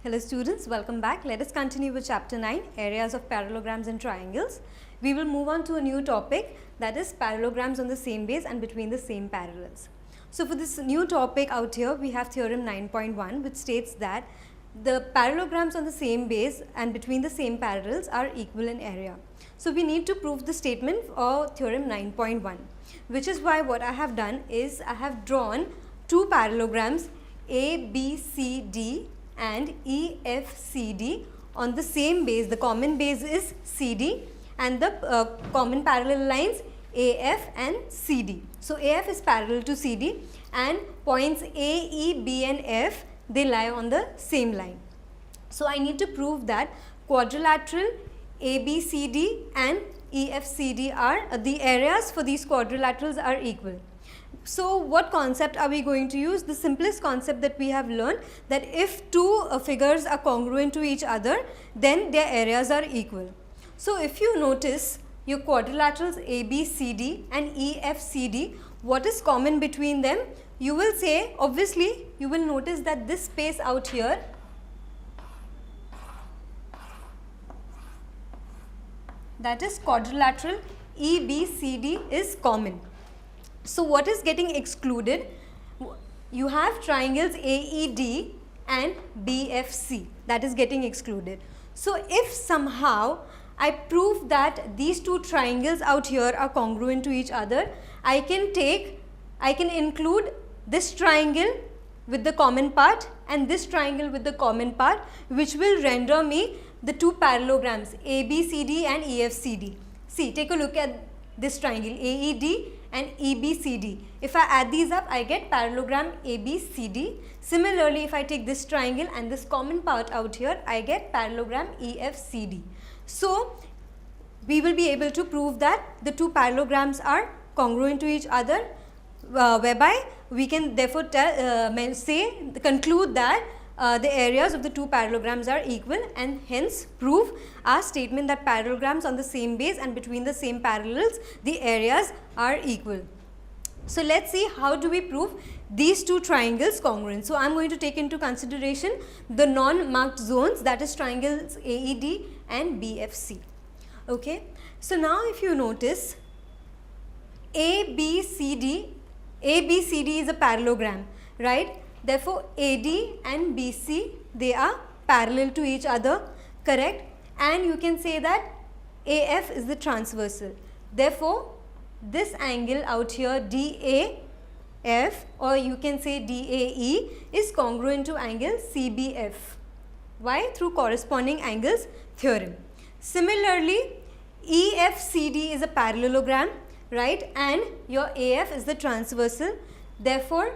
Hello students, welcome back. Let us continue with chapter 9, areas of parallelograms and triangles. We will move on to a new topic, that is parallelograms on the same base and between the same parallels. So for this new topic out here, we have theorem 9.1, which states that the parallelograms on the same base and between the same parallels are equal in area. So we need to prove the statement of theorem 9.1, which is why what I have done is I have drawn two parallelograms A, B, C, D and E, F, C, D on the same base. The common base is C, D and the common parallel lines A, F and C, D. So A, F is parallel to C, D and points A, E, B and F, they lie on the same line. So I need to prove that quadrilateral ABCD and EFCD are the areas for these quadrilaterals are equal. So what concept are we going to use? The simplest concept that we have learned, that if two figures are congruent to each other, then their areas are equal. So if you notice your quadrilaterals ABCD and EFCD, what is common between them? You will say, obviously you will notice that this space out here that is quadrilateral EBCD is common. So what is getting excluded? You have triangles AED and BFC, that is getting excluded. So if somehow I prove that these two triangles out here are congruent to each other, I can include this triangle with the common part and this triangle with the common part, which will render me the two parallelograms ABCD and EFCD. See, take a look at this triangle AED and EBCD. If I add these up, I get parallelogram ABCD. Similarly, if I take this triangle and this common part out here, I get parallelogram EFCD. So we will be able to prove that the two parallelograms are congruent to each other, whereby we can therefore conclude that the areas of the two parallelograms are equal, and hence prove our statement that parallelograms on the same base and between the same parallels, the areas are equal. So let's see how do we prove these two triangles congruent. So I'm going to take into consideration the non-marked zones, that is triangles AED and BFC. Okay. So now if you notice, ABCD is a parallelogram, right? Therefore, AD and BC, they are parallel to each other, correct? And you can say that AF is the transversal. Therefore, this angle out here DAF, or you can say DAE, is congruent to angle CBF. Why? Through corresponding angles theorem. Similarly, EFCD is a parallelogram, right? And your AF is the transversal. Therefore,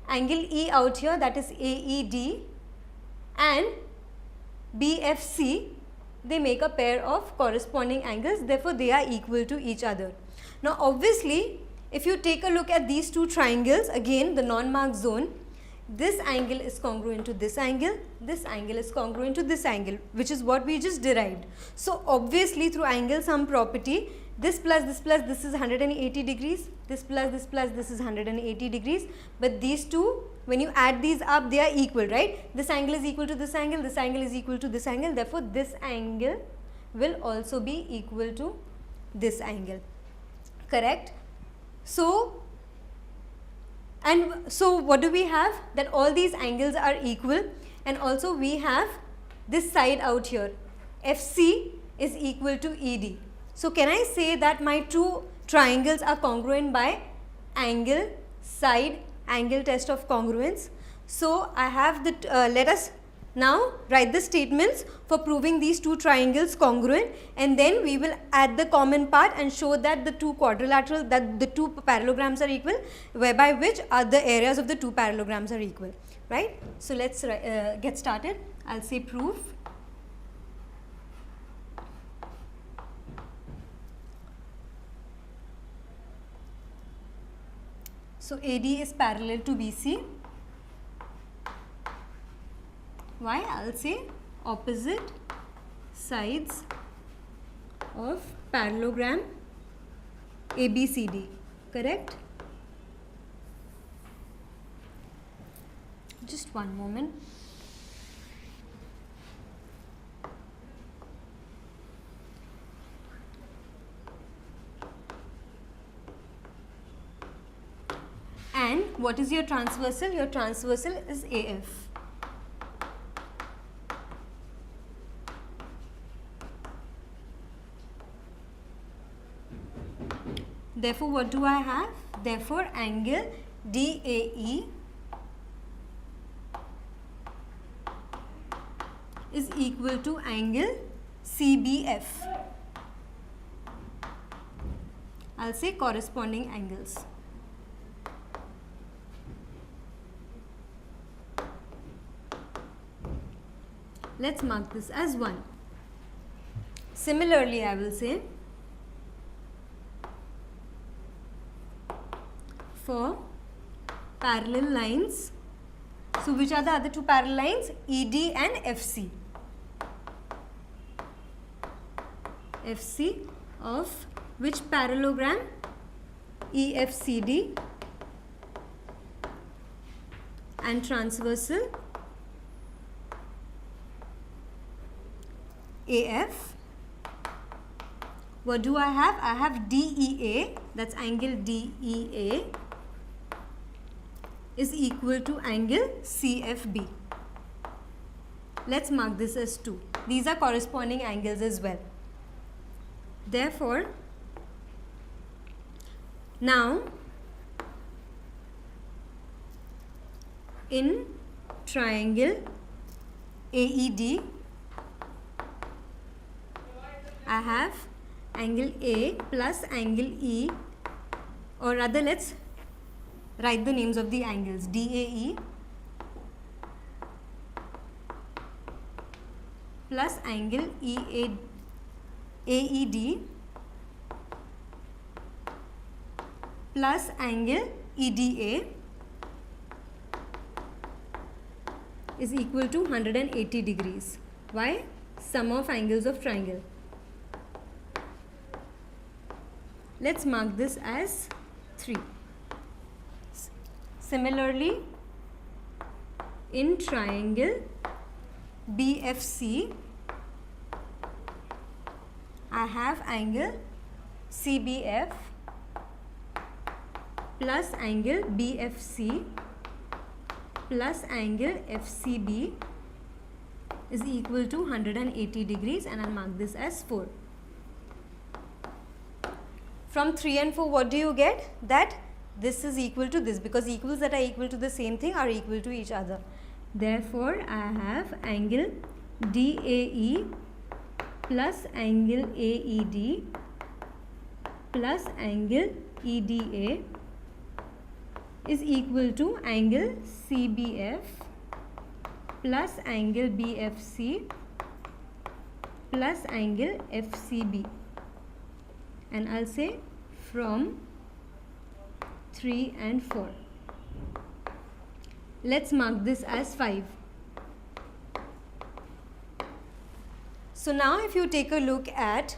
angle E out here, that is AED and BFC, they make a pair of corresponding angles, therefore they are equal to each other. Now obviously, if you take a look at these two triangles, again the non-marked zone, this angle is congruent to this angle is congruent to this angle, which is what we just derived. So obviously through angle sum property, this plus this is 180 degrees, this plus this is 180 degrees, but these two, when you add these up, they are equal, right? This angle is equal to this angle is equal to this angle, therefore this angle will also be equal to this angle, correct? So what do we have? That all these angles are equal, and also we have this side out here, FC is equal to ED. So can I say that my two triangles are congruent by angle side angle test of congruence? So I have the, let us now write the statements for proving these two triangles congruent, and then we will add the common part and show that the two quadrilateral, that the two parallelograms are equal, whereby which are the areas of the two parallelograms are equal, right? So let's get started. I'll say proof. So AD is parallel to BC. Why? I'll say opposite sides of parallelogram ABCD, correct? Just one moment. what is your transversal? Your transversal is AF. Therefore, what do I have? Therefore, angle DAE is equal to angle CBF. I'll say corresponding angles. Let's mark this as 1. Similarly, I will say for parallel lines, so which are the other two parallel lines? ED and FC. FC of which parallelogram? EFCD, and transversal AF. What do I have? I have DEA, that's angle DEA is equal to angle CFB. Let's mark this as 2. These are corresponding angles as well. Therefore, now in triangle AED, I have angle A plus angle E, or rather let's write the names of the angles. DAE plus angle AED plus angle EDA is equal to 180 degrees. Why? Sum of angles of triangle. Let's mark this as 3. Similarly, in triangle BFC, I have angle CBF plus angle BFC plus angle FCB is equal to 180 degrees, and I'll mark this as 4. From 3 and 4, what do you get? That this is equal to this, because equals that are equal to the same thing are equal to each other. Therefore, I have angle DAE plus angle AED plus angle EDA is equal to angle CBF plus angle BFC plus angle FCB, and I'll say from 3 and 4. Let's mark this as 5. So now if you take a look at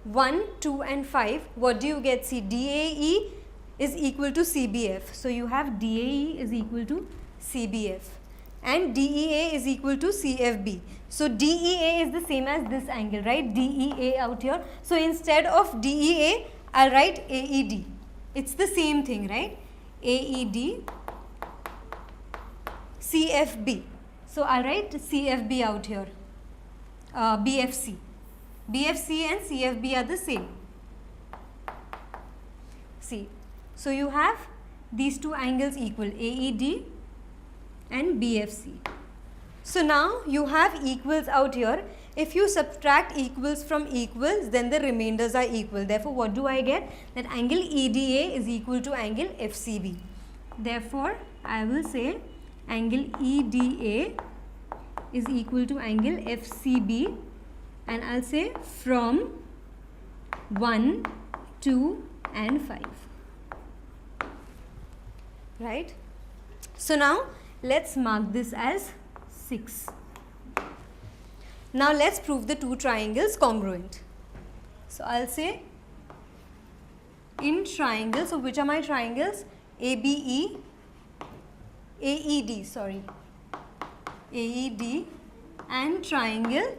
1, 2 and 5, what do you get? See, DAE is equal to CBF. So you have DAE is equal to CBF and DEA is equal to CFB. So DEA is the same as this angle, right? DEA out here. So instead of DEA, I'll write AED. It's the same thing, right? AED, CFB. So I'll write CFB out here. BFC. BFC and CFB are the same. See, so you have these two angles equal, AED and BFC. So now you have equals out here. If you subtract equals from equals, then the remainders are equal. Therefore, what do I get? That angle EDA is equal to angle FCB. Therefore, I will say angle EDA is equal to angle FCB, and I'll say from 1, 2 and 5. Right? So now let's mark this as 6. Now let's prove the two triangles congruent. So I'll say in triangle, so which are my triangles? ABE, AED, sorry, AED and triangle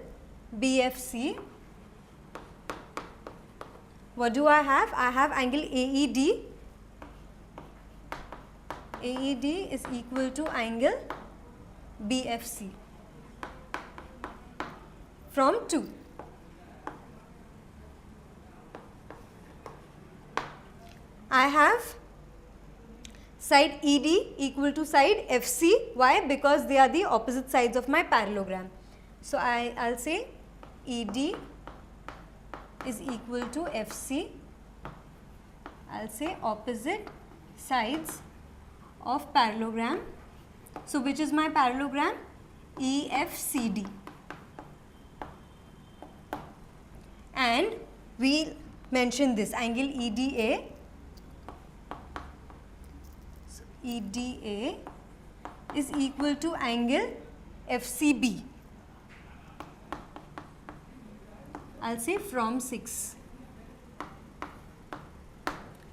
BFC. What do I have? I have angle AED AED is equal to angle BFC from 2. I have side ED equal to side FC. Why? Because they are the opposite sides of my parallelogram. So I'll say ED is equal to FC. I'll say opposite sides of parallelogram. So which is my parallelogram? EFCD. And we mentioned this angle EDA. So EDA is equal to angle FCB. I'll say from 6.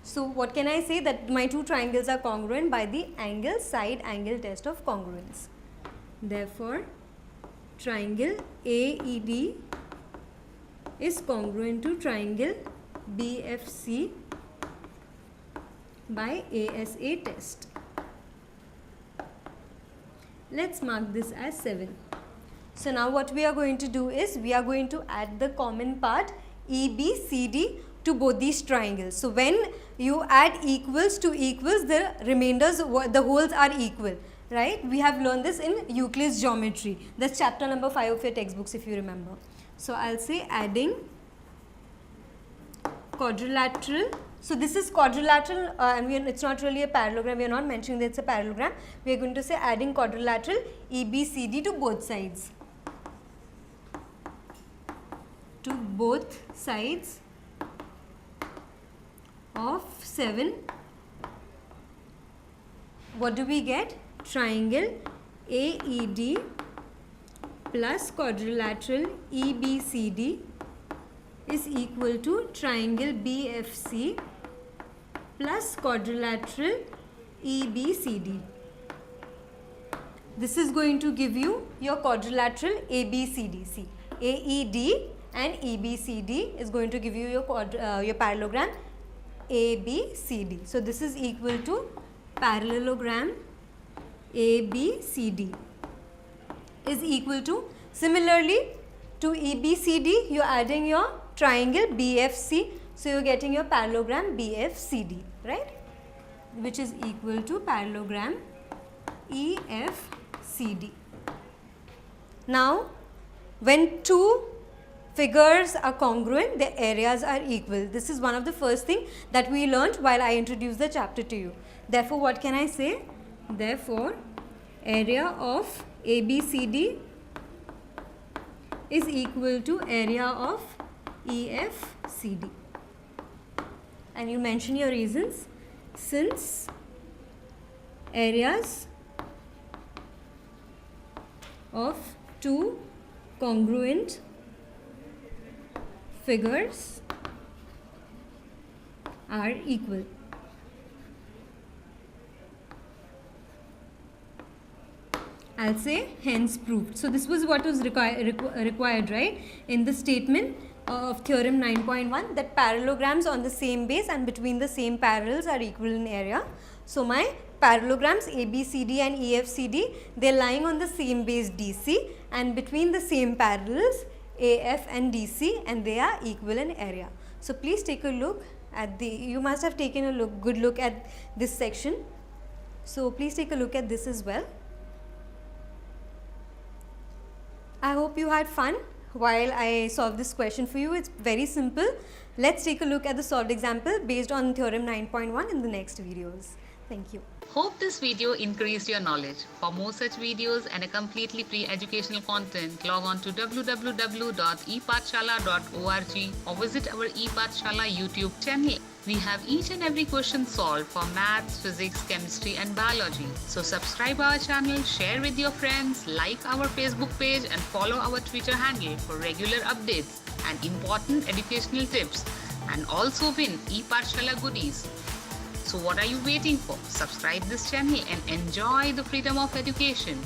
So what can I say? That my two triangles are congruent by the angle side angle test of congruence. Therefore, triangle AED is congruent to triangle BFC by ASA test. Let's mark this as 7. So now what we are going to do is we are going to add the common part EBCD to both these triangles. So when you add equals to equals, the remainders, the wholes are equal, right? We have learned this in Euclid's geometry. That's chapter number 5 of your textbooks if you remember. So I'll say adding quadrilateral. So this is quadrilateral and it's not really a parallelogram. We are not mentioning that it's a parallelogram. We are going to say adding quadrilateral EBCD to both sides. To both sides of 7. What do we get? Triangle AED plus quadrilateral EBCD is equal to triangle BFC plus quadrilateral EBCD. This is going to give you your quadrilateral ABCD. See, AED and EBCD is going to give you your parallelogram ABCD. So this is equal to parallelogram ABCD is equal to, similarly to EBCD you are adding your triangle BFC, so you are getting your parallelogram BFCD, right, which is equal to parallelogram EFCD. Now when two figures are congruent, their areas are equal. This is one of the first thing that we learned while I introduced the chapter to you. Therefore, what can I say? Therefore, area of ABCD is equal to area of EFCD. And you mention your reasons. Since areas of two congruent figures are equal. I'll say hence proved. So this was what was required, right, in the statement of theorem 9.1, that parallelograms on the same base and between the same parallels are equal in area. So my parallelograms ABCD and EFCD, they are lying on the same base DC and between the same parallels AF and DC, and they are equal in area. So please take a look at you must have taken a good look at this section. So please take a look at this as well. I hope you had fun while I solved this question for you. It's very simple. Let's take a look at the solved example based on theorem 9.1 in the next videos. Thank you. Hope this video increased your knowledge. For more such videos and a completely free educational content, log on to www.epathshala.org or visit our ePathshala YouTube channel. We have each and every question solved for maths, physics, chemistry and biology. So subscribe our channel, share with your friends, like our Facebook page and follow our Twitter handle for regular updates and important educational tips, and also win ePathshala goodies. So what are you waiting for? Subscribe this channel and enjoy the freedom of education.